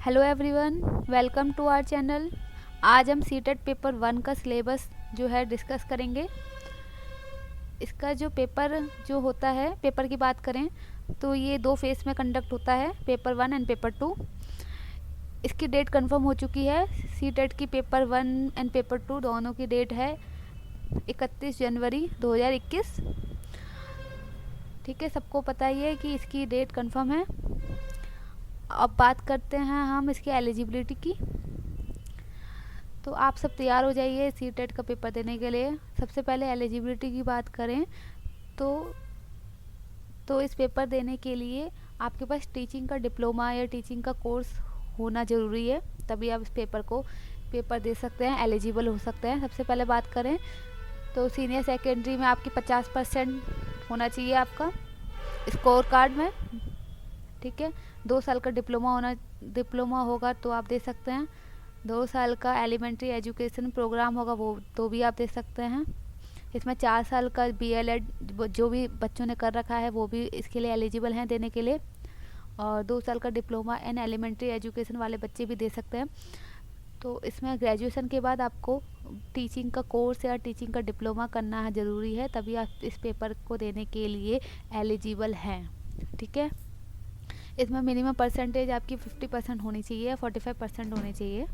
Hello everyone, welcome to our channel. आज हम CTET paper 1 का सिलेबस जो है डिस्कस करेंगे। इसका जो पेपर जो होता है, पेपर की बात करें तो ये 2 फेज में कंडक्ट होता है, पेपर 1 एंड पेपर 2। इसकी डेट कंफर्म हो चुकी है। सीटेट की पेपर 1 एंड पेपर 2 दोनों की डेट है 31 जनवरी 2021। ठीक है, सबको पता ही है कि इसकी डेट कंफर्म है। अब बात करते हैं हम इसकी एलिजिबिलिटी की। तो आप सब तैयार हो जाइए सीटेट का पेपर देने के लिए। सबसे पहले एलिजिबिलिटी की बात करें तो इस पेपर देने के लिए आपके पास टीचिंग का डिप्लोमा या टीचिंग का कोर्स होना ज़रूरी है, तभी आप इस पेपर दे सकते हैं, एलिजिबल हो सकते हैं। सबसे पहले बात करें तो सीनियर सेकेंडरी में आपकी 50% होना चाहिए आपका स्कोर कार्ड में। ठीक है, 2 साल का डिप्लोमा होगा तो आप दे सकते हैं। 2 साल का एलिमेंट्री एजुकेशन प्रोग्राम होगा वो तो भी आप दे सकते हैं। इसमें 4 साल का BLED जो भी बच्चों ने कर रखा है वो भी इसके लिए एलिजिबल हैं देने के लिए। और 2 साल का डिप्लोमा इन एलिमेंट्री एजुकेशन वाले बच्चे भी दे सकते हैं। तो इसमें ग्रेजुएशन के बाद आपको टीचिंग का कोर्स या टीचिंग का डिप्लोमा करना ज़रूरी है, तभी आप इस पेपर को देने के लिए एलिजिबल हैं। ठीक है, इसमें मिनिमम परसेंटेज आपकी 50% होनी चाहिए, 45% होनी चाहिए।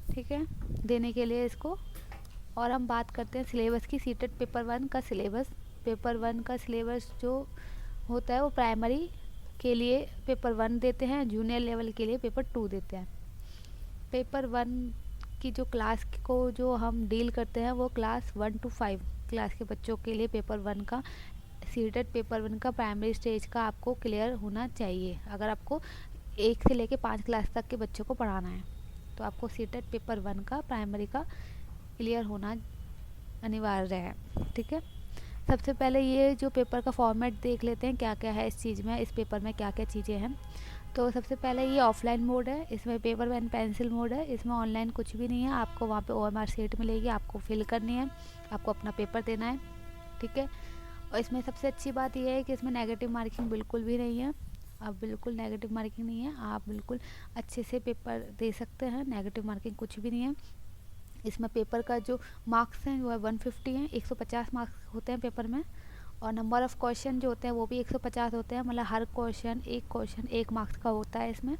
ठीक है, देने के लिए इसको। और हम बात करते हैं सिलेबस की। सीटेट पेपर 1 का सिलेबस, पेपर 1 का सिलेबस जो होता है वो प्राइमरी के लिए पेपर 1 देते हैं, जूनियर लेवल के लिए पेपर 2 देते हैं। पेपर 1 की जो क्लास को जो हम डील करते हैं वो क्लास 1 to 5 क्लास के बच्चों के लिए पेपर 1 का सीटेट पेपर 1 का प्राइमरी स्टेज का आपको क्लियर होना चाहिए। अगर आपको 1 से लेके 5 क्लास तक के बच्चों को पढ़ाना है तो आपको सीटेट पेपर 1 का प्राइमरी का क्लियर होना अनिवार्य है। ठीक है, सबसे पहले ये जो पेपर का फॉर्मेट देख लेते हैं क्या क्या है इस चीज़ में, इस पेपर में क्या क्या चीज़ें हैं। तो सबसे पहले ये ऑफलाइन मोड है, इसमें पेपर पेन पेंसिल मोड है, इसमें ऑनलाइन कुछ भी नहीं है। आपको वहाँ पे OMR शीट मिलेगी, आपको फिल करनी है, आपको अपना पेपर देना है। ठीक है, और इसमें सबसे अच्छी बात यह है कि इसमें नेगेटिव मार्किंग बिल्कुल भी नहीं है। अब बिल्कुल नेगेटिव मार्किंग नहीं है, आप बिल्कुल अच्छे से पेपर दे सकते हैं, नेगेटिव मार्किंग कुछ भी नहीं है। इसमें पेपर का जो मार्क्स हैं वो है 150 हैं, 150 मार्क्स होते हैं पेपर में। और नंबर ऑफ़ क्वेश्चन जो होते हैं वो भी 150 होते हैं, मतलब हर क्वेश्चन 1 मार्क्स का होता है इसमें।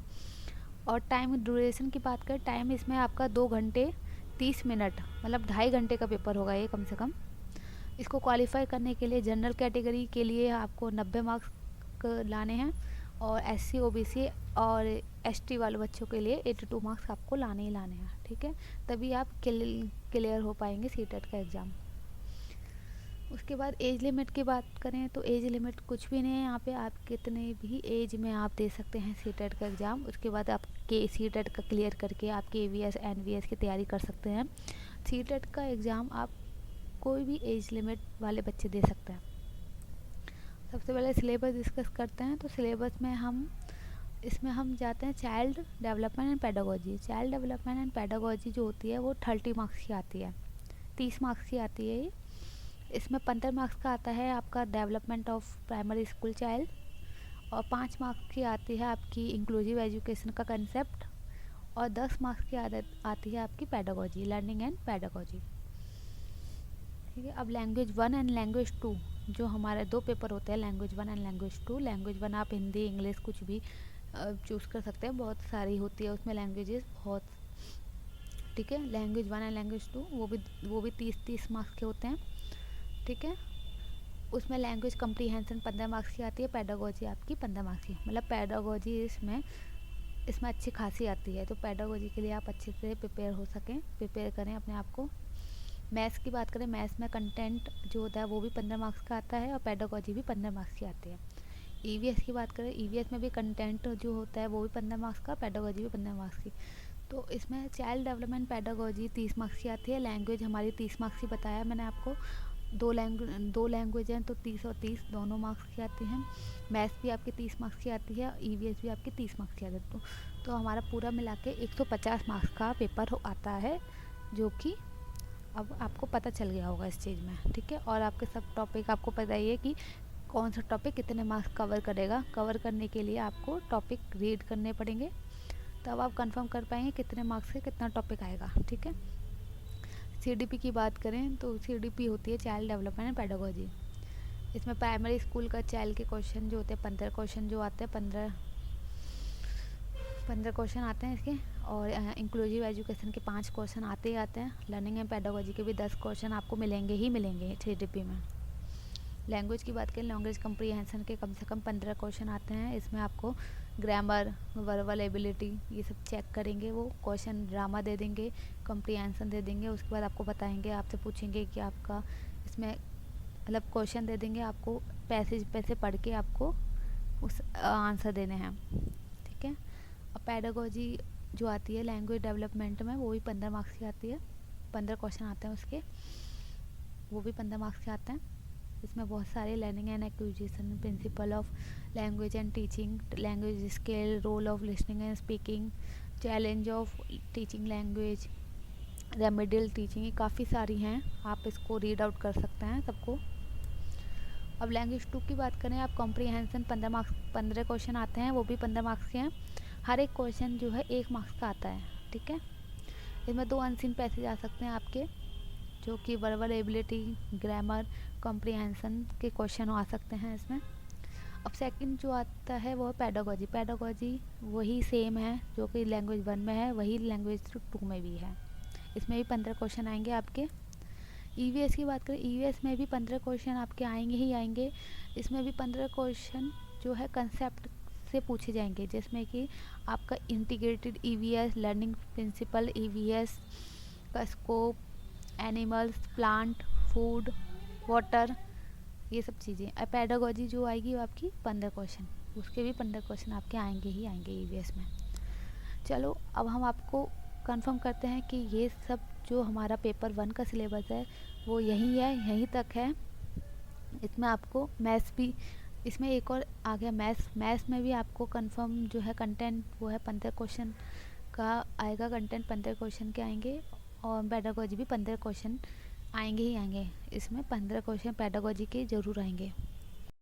और टाइम ड्यूरेशन की बात करें, टाइम इसमें आपका 2 घंटे 30 मिनट, मतलब 2.5 घंटे का पेपर होगा ये कम से कम। इसको क्वालिफाई करने के लिए जनरल कैटेगरी के लिए आपको 90 मार्क्स लाने हैं, और SC OBC और ST वाले बच्चों के लिए 82 मार्क्स आपको लाने ही लाने हैं। ठीक है, तभी आप क्लियर हो पाएंगे सीटेट का एग्ज़ाम। उसके बाद एज लिमिट की बात करें तो एज लिमिट कुछ भी नहीं है यहाँ पे, आप कितने भी एज में आप दे सकते हैं सीटेट का एग्ज़ाम। उसके बाद आप सीटेट का क्लियर करके आप KVS NVS की तैयारी कर सकते हैं। सीटेट का एग्ज़ाम आप कोई भी एज लिमिट वाले बच्चे दे सकते हैं। सबसे पहले सिलेबस डिस्कस करते हैं। तो सिलेबस में इसमें हम जाते हैं child development and pedagogy. Child development and pedagogy जो होती है वो 30 मार्क्स की आती है, 30 मार्क्स की आती है ये। इसमें 15 मार्क्स का आता है आपका development of primary school child, और 5 मार्क्स की आती है आपकी इंक्लूसिव एजुकेशन का कंसेप्ट, और 10 मार्क्स की आती है आपकी पेडागोजी, लर्निंग एंड पेडागोजी। ठीक है, अब लैंग्वेज 1 एंड लैंग्वेज 2 जो हमारे 2 पेपर होते हैं, लैंग्वेज 1 एंड लैंग्वेज 2। लैंग्वेज 1 आप हिंदी इंग्लिश कुछ भी चूज़ कर सकते हैं, बहुत सारी होती है उसमें लैंग्वेजेस बहुत। ठीक है, लैंग्वेज 1 एंड लैंग्वेज 2 वो भी 30 मार्क्स के होते हैं। ठीक है, उसमें लैंग्वेज कम्प्रीहेंशन 15 मार्क्स की आती है, पेडागोजी आपकी 15 मार्क्स की, मतलब पेडागोजी इसमें अच्छी खासी आती है। तो पेडागोजी के लिए आप अच्छे से प्रिपेयर करें अपने आप को। मैथ्स की बात करें, मैथ्स में कंटेंट जो होता है वो भी 15 मार्क्स का आता है, और पेडागोजी भी 15 मार्क्स की आती है। EVS की बात करें, EVS में भी कंटेंट जो होता है वो भी 15 मार्क्स का, पेडागोजी भी 15 मार्क्स की। तो इसमें चाइल्ड डेवलपमेंट पेडागोजी 30 मार्क्स की आती है। लैंग्वेज हमारी 30 मार्क्स की बताया मैंने आपको, दो लैंग्वेज हैं तो 30 और 30 दोनों मार्क्स की आती हैं। मैथ्स भी आपकी 30 मार्क्स की आती है, EVS भी आपकी 30 मार्क्स की आती है। तो हमारा पूरा मिला के 150 मार्क्स का पेपर आता है, जो कि अब आपको पता चल गया होगा इस चीज़ में। ठीक है, और आपके सब टॉपिक आपको पता ही है कि कौन सा टॉपिक कितने मार्क्स कवर करेगा। कवर करने के लिए आपको टॉपिक रीड करने पड़ेंगे। तब आप कंफर्म कर पाएंगे कितने मार्क्स से कितना टॉपिक आएगा। ठीक है। सीडीपी की बात करें तो सीडीपी होती है चाइल्ड डेवलपमेंट एंड पेडागोजी। इसमें प्राइमरी स्कूल का चाइल्ड के क्वेश्चन जो होते हैं 15 क्वेश्चन जो आते हैं 15 क्वेश्चन आते हैं इसके, और इंक्लूसिव एजुकेशन के 5 क्वेश्चन आते ही आते हैं। लर्निंग एंड पेडागोजी के भी 10 क्वेश्चन आपको मिलेंगे ही मिलेंगे सीडीपी में। लैंग्वेज की बात करें, लैंग्वेज कंप्रीहेंशन के कम से कम 15 क्वेश्चन आते हैं। इसमें आपको ग्रामर, वर्बल एबिलिटी ये सब चेक करेंगे, वो क्वेश्चन ड्रामा दे देंगे, कंप्रीहेंशन दे देंगे। उसके बाद आपको बताएंगे, आपसे पूछेंगे कि आपका इसमें मतलब क्वेश्चन दे देंगे आपको, पैसेज पे से पढ़ के आपको उस आंसर देने हैं। ठीक है। अब पेडागोजी जो आती है लैंग्वेज डेवलपमेंट में, वो भी 15 मार्क्स की आती है। 15 क्वेश्चन आते हैं उसके, वो भी 15 मार्क्स के आते हैं। इसमें बहुत सारे learning and acquisition, principle of language and teaching, language skill, role of listening and speaking, challenge of teaching language, remedial teaching, ये काफ़ी सारी हैं। आप इसको रीड आउट कर सकते हैं सबको। अब लैंग्वेज 2 की बात करें, आप कॉम्प्रीहेंशन 15 क्वेश्चन आते हैं, वो भी 15 मार्क्स के हैं। हर एक क्वेश्चन जो है 1 मार्क्स का आता है। ठीक है। इसमें 2 अनसीन पैसेज आ सकते हैं आपके, जो कि वर्बल एबिलिटी, ग्रामर, कॉम्प्रीहेंशन के क्वेश्चन आ सकते हैं इसमें। अब सेकंड जो आता है वो है पेडागोजी। पेडागोजी वही सेम है जो कि लैंग्वेज 1 में है, वही लैंग्वेज 2 में भी है। इसमें भी 15 क्वेश्चन आएंगे आपके। ईवीएस की बात करें, ईवीएस में भी 15 क्वेश्चन आपके आएंगे ही आएंगे। इसमें भी 15 क्वेश्चन जो है कंसेप्ट से पूछे जाएंगे, जिसमें कि आपका integrated EVS, learning principle EVS का scope, animals, plant, food, water, ये सब चीज़ें। पेडागोजी जो आएगी वो आपकी 15 क्वेश्चन, उसके भी 15 क्वेश्चन आपके आएंगे ही आएंगे ईवीएस में। चलो अब हम आपको कंफर्म करते हैं कि ये सब जो हमारा पेपर 1 का सिलेबस है वो यही है, यहीं तक है। इसमें आपको मैथ्स भी, इसमें एक और आ गया मैथ्स में भी आपको कंफर्म जो है कंटेंट वो है 15 क्वेश्चन का आएगा, कंटेंट 15 क्वेश्चन के आएंगे। और पेडागोजी भी 15 क्वेश्चन आएंगे ही आएंगे। इसमें 15 क्वेश्चन पेडागोजी के ज़रूर आएंगे।